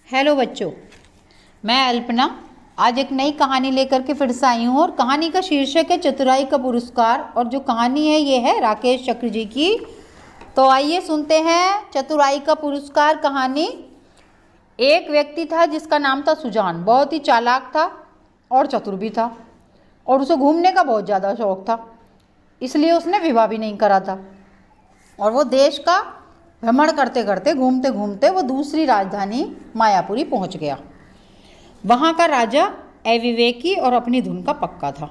Hello बच्चों, मैं अल्पना आज एक नई कहानी लेकर के फिर से आई हूँ और कहानी का शीर्षक है चतुराई का पुरस्कार। और जो कहानी है ये है राकेश चक्र जी की। तो आइए सुनते हैं चतुराई का पुरस्कार कहानी। एक व्यक्ति था जिसका नाम था सुजान। बहुत ही चालाक था और चतुर भी था और उसे घूमने का बहुत ज़्यादा शौक था, इसलिए उसने विवाह भी नहीं करा था। और वो देश का भ्रमण करते करते घूमते घूमते वो दूसरी राजधानी मायापुरी पहुंच गया। वहाँ का राजा अविवेकी और अपनी धुन का पक्का था।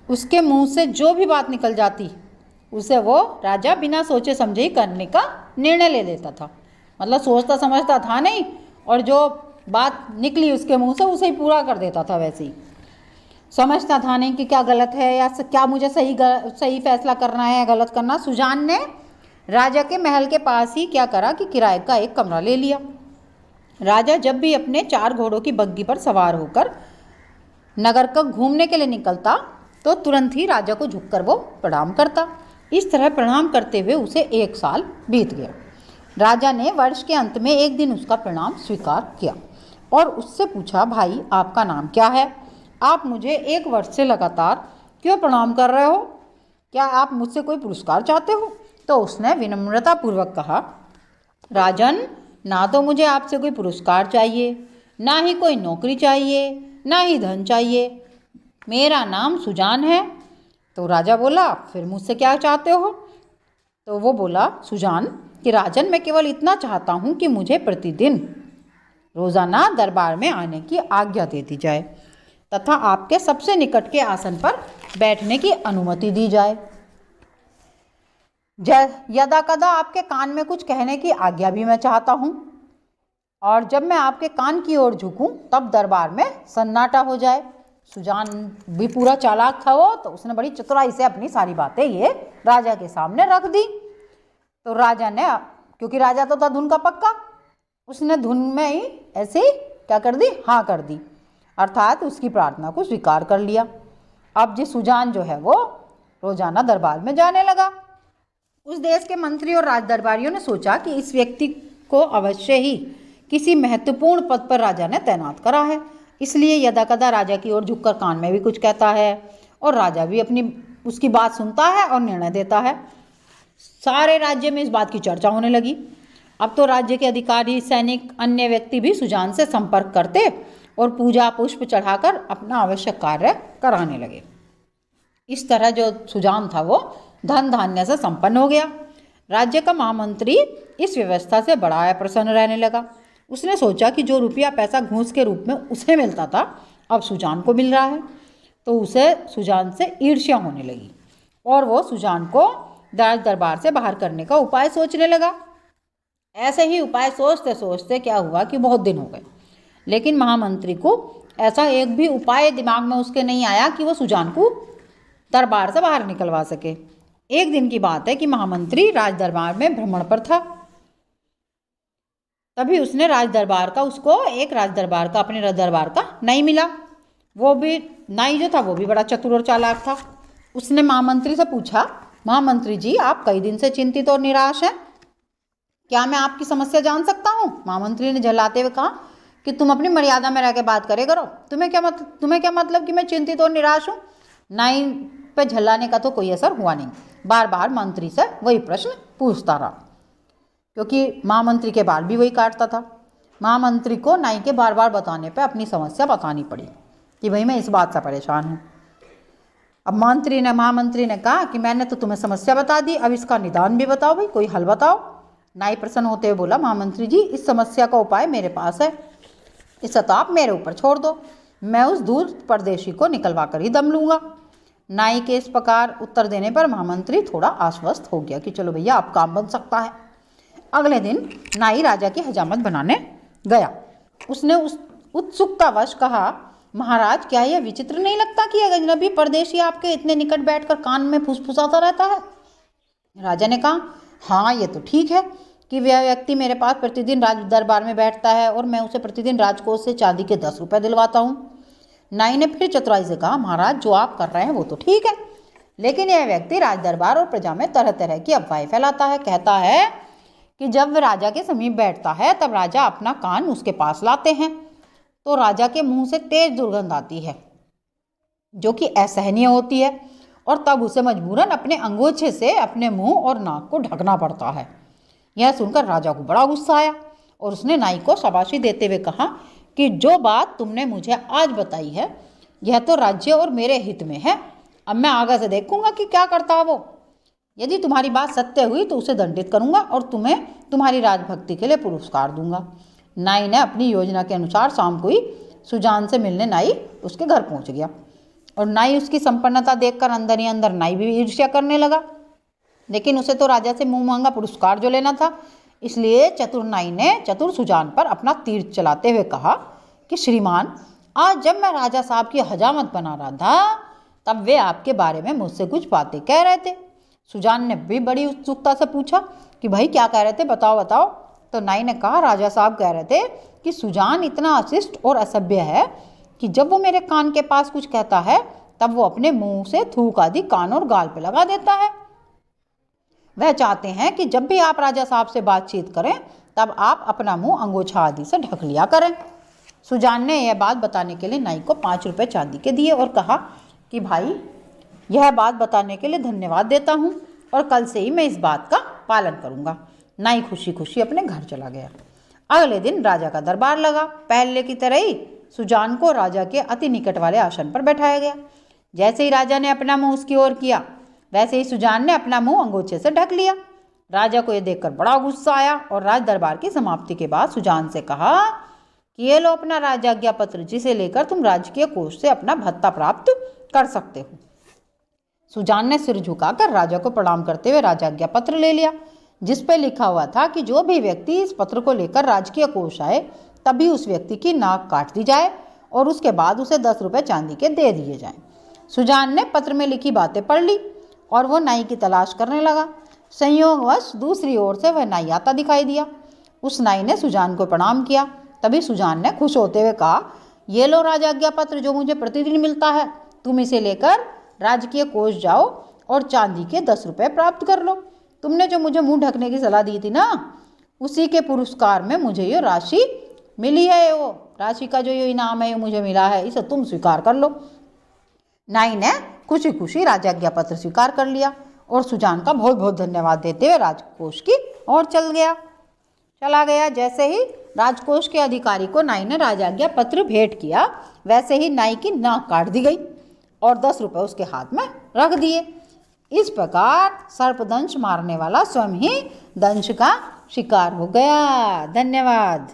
उसके मुंह से जो भी बात निकल जाती उसे वो राजा बिना सोचे समझे ही करने का निर्णय ले लेता था। मतलब सोचता समझता था नहीं, और जो बात निकली उसके मुंह से उसे ही पूरा कर देता था। वैसे ही समझता था नहीं कि क्या गलत है या क्या मुझे सही फैसला करना है या गलत करना। सुजान ने राजा के महल के पास ही क्या करा कि किराए का एक कमरा ले लिया। राजा जब भी अपने 4 घोड़ों की बग्घी पर सवार होकर नगर को घूमने के लिए निकलता तो तुरंत ही राजा को झुककर वो प्रणाम करता। इस तरह प्रणाम करते हुए उसे 1 साल बीत गया। राजा ने वर्ष के अंत में एक दिन उसका प्रणाम स्वीकार किया और उससे पूछा, भाई आपका नाम क्या है? आप मुझे 1 वर्ष से लगातार क्यों प्रणाम कर रहे हो? क्या आप मुझसे कोई पुरस्कार चाहते हो? तो उसने विनम्रतापूर्वक कहा, राजन, ना तो मुझे आपसे कोई पुरस्कार चाहिए, ना ही कोई नौकरी चाहिए, ना ही धन चाहिए। मेरा नाम सुजान है। तो राजा बोला, फिर मुझसे क्या चाहते हो? तो वो बोला, सुजान, कि राजन, मैं केवल इतना चाहता हूँ कि मुझे प्रतिदिन रोज़ाना दरबार में आने की आज्ञा दे दी जाए तथा आपके सबसे निकट के आसन पर बैठने की अनुमति दी जाए। यदा कदा आपके कान में कुछ कहने की आज्ञा भी मैं चाहता हूँ, और जब मैं आपके कान की ओर झुकूं तब दरबार में सन्नाटा हो जाए। सुजान भी पूरा चालाक था वो, तो उसने बड़ी चतुराई से अपनी सारी बातें ये राजा के सामने रख दी। तो राजा ने, क्योंकि राजा तो था धुन का पक्का, उसने धुन में ही ऐसे ही क्या कर दी, हाँ कर दी, अर्थात उसकी प्रार्थना को स्वीकार कर लिया। अब जी सुजान जो है वो रोजाना दरबार में जाने लगा। उस देश के मंत्री और राज दरबारियों ने सोचा कि इस व्यक्ति को अवश्य ही किसी महत्वपूर्ण पद पर राजा ने तैनात करा है, इसलिए यदाकदा राजा की ओर झुककर कान में भी कुछ कहता है और राजा भी अपनी उसकी बात सुनता है और निर्णय देता है। सारे राज्य में इस बात की चर्चा होने लगी। अब तो राज्य के अधिकारी, सैनिक, अन्य व्यक्ति भी सुजान से संपर्क करते और पूजा पुष्प चढ़ाकर अपना आवश्यक कार्य कराने लगे। इस तरह जो सुजान था वो धन धान्य से संपन्न हो गया। राज्य का महामंत्री इस व्यवस्था से बड़ा प्रसन्न रहने लगा। उसने सोचा कि जो रुपया पैसा घूस के रूप में उसे मिलता था अब सुजान को मिल रहा है, तो उसे सुजान से ईर्ष्या होने लगी और वो सुजान को राज दरबार से बाहर करने का उपाय सोचने लगा। ऐसे ही उपाय सोचते सोचते क्या हुआ कि बहुत दिन हो गए, लेकिन महामंत्री को ऐसा एक भी उपाय दिमाग में उसके नहीं आया कि वो सुजान को दरबार से बाहर निकलवा सके। एक दिन की बात है कि महामंत्री राज दरबार में भ्रमण पर था। तभी उसने राज दरबार का अपने दरबार का नाई मिला। वो भी नाई जो था वो भी बड़ा चतुर और चालाक था। उसने महामंत्री से पूछा, महामंत्री जी, आप कई दिन से चिंतित और निराश हैं, क्या मैं आपकी समस्या जान सकता हूँ? महामंत्री ने झल्लाते हुए कहा कि तुम अपनी मर्यादा में रह के बात करे करो। तुम्हें क्या मतलब कि मैं चिंतित और निराश हूँ? नाई पे झल्लाने का तो कोई असर हुआ नहीं। बार बार मंत्री से वही प्रश्न पूछता रहा, क्योंकि महामंत्री के बाल भी वही काटता था। महामंत्री को नाई के बार बार बताने पे अपनी समस्या बतानी पड़ी कि भाई मैं इस बात से परेशान हूँ। अब महामंत्री ने कहा कि मैंने तो तुम्हें समस्या बता दी, अब इसका निदान भी बताओ, भाई कोई हल बताओ। नाई प्रसन्न होते हुए बोला, महामंत्री जी, इस समस्या का उपाय मेरे पास है, इसे तो आप मेरे ऊपर छोड़ दो, मैं उस दूर परदेशी को निकलवा कर ही दम लूँगा। नाई के इस प्रकार उत्तर देने पर महामंत्री थोड़ा आश्वस्त हो गया कि चलो भैया अब काम बन सकता है। अगले दिन नाई राजा की हजामत बनाने गया। उसने उस उत्सुकतावश कहा, महाराज, क्या यह विचित्र नहीं लगता कि अजनबी परदेशी आपके इतने निकट बैठकर कान में फुसफुसाता रहता है? राजा ने कहा, हाँ ये तो ठीक है कि वह व्यक्ति मेरे पास प्रतिदिन राज दरबार में बैठता है और मैं उसे प्रतिदिन राजकोष से चांदी के 10 रुपये दिलवाता हूँ। नाई ने फिर चतुराई से कहा, महाराज, जो आप कर रहे हैं वो तो ठीक है, लेकिन यह व्यक्ति राज दरबार और प्रजा में तरह तरह की अफवाहें फैलाता है। कहता है कि जब वह राजा के समीप बैठता है तब राजा अपना कान उसके पास लाते हैं तो राजा के मुंह से तेज दुर्गंध आती है जो कि असहनीय होती है और तब उसे मजबूरन अपने अंगोछे से अपने मुंह और नाक को ढकना पड़ता है। यह सुनकर राजा को बड़ा गुस्सा आया और उसने नाई को शाबाशी देते हुए कहा कि जो बात तुमने मुझे आज बताई है यह तो राज्य और मेरे हित में है। अब मैं आगे से देखूंगा कि क्या करता है वो। यदि तुम्हारी बात सत्य हुई तो उसे दंडित करूंगा और तुम्हें तुम्हारी राजभक्ति के लिए पुरस्कार दूंगा। नाई ने अपनी योजना के अनुसार शाम को ही सुजान से मिलने नाई उसके घर पहुंच गया और नाई उसकी संपन्नता देखकर अंदर ही अंदर नाई भी ईर्ष्या करने लगा, लेकिन उसे तो राजा से मुंह मांगा पुरस्कार जो लेना था, इसलिए चतुर नाई ने चतुर सुजान पर अपना तीर चलाते हुए कहा कि श्रीमान, आज जब मैं राजा साहब की हजामत बना रहा था तब वे आपके बारे में मुझसे कुछ बातें कह रहे थे। सुजान ने भी बड़ी उत्सुकता से पूछा कि भाई क्या कह रहे थे, बताओ बताओ। तो नाई ने कहा, राजा साहब कह रहे थे कि सुजान इतना अशिष्ट और असभ्य है कि जब वो मेरे कान के पास कुछ कहता है तब वो अपने मुंह से थूक आदि कान और गाल पे लगा देता है। वह चाहते हैं कि जब भी आप राजा साहब से बातचीत करें तब आप अपना मुंह अंगोछा आदि से ढक लिया करें। सुजान ने यह बात बताने के लिए नाई को 5 रुपये चांदी के दिए और कहा कि भाई, यह बात बताने के लिए धन्यवाद देता हूँ और कल से ही मैं इस बात का पालन करूँगा। नाई खुशी खुशी अपने घर चला गया। अगले दिन राजा का दरबार लगा। पहले की तरह ही सुजान को राजा के अति निकट वाले आसन पर बैठाया गया। जैसे ही राजा ने अपना मुंह उसकी ओर किया वैसे ही सुजान ने अपना मुंह अंगोछे से ढक लिया। राजा को यह देखकर बड़ा गुस्सा आया और राज दरबार की समाप्ति के बाद सुजान से कहा कि ये लो अपना राजाज्ञा पत्र, जिसे लेकर तुम राजकीय कोष से अपना भत्ता प्राप्त कर सकते हो। सुजान ने सिर झुकाकर राजा को प्रणाम करते हुए राजाज्ञा पत्र ले लिया, जिस पर लिखा हुआ था कि जो भी व्यक्ति इस पत्र को लेकर राजकीय कोष आए तभी उस व्यक्ति की नाक काट दी जाए और उसके बाद उसे 10 रुपये चांदी के दे दिए जाएं। सुजान ने पत्र में लिखी बातें पढ़ ली और वो नाई की तलाश करने लगा। संयोगवश दूसरी ओर से वह नाई आता दिखाई दिया। उस नाई ने सुजान को प्रणाम किया। तभी सुजान ने खुश होते हुए कहा, ये लो राजाज्ञा पत्र जो मुझे प्रतिदिन मिलता है, तुम इसे लेकर राजकीय कोष जाओ और चांदी के 10 रुपये प्राप्त कर लो। तुमने जो मुझे मुंह ढकने की सलाह दी थी ना, उसी के पुरस्कार में मुझे ये राशि मिली है। वो राशि का जो ये इनाम है ये मुझे मिला है, इसे तुम स्वीकार कर लो। नाई ने खुशी खुशी राजाज्ञा पत्र स्वीकार कर लिया और सुजान का बहुत बहुत धन्यवाद देते हुए राजकोष की ओर चला गया। जैसे ही राजकोष के अधिकारी को नाई ने राजाज्ञा पत्र भेंट किया वैसे ही नाई की नाक काट दी गई और 10 रुपये उसके हाथ में रख दिए। इस प्रकार सर्पदंश मारने वाला स्वयं ही दंश का शिकार हो गया। धन्यवाद।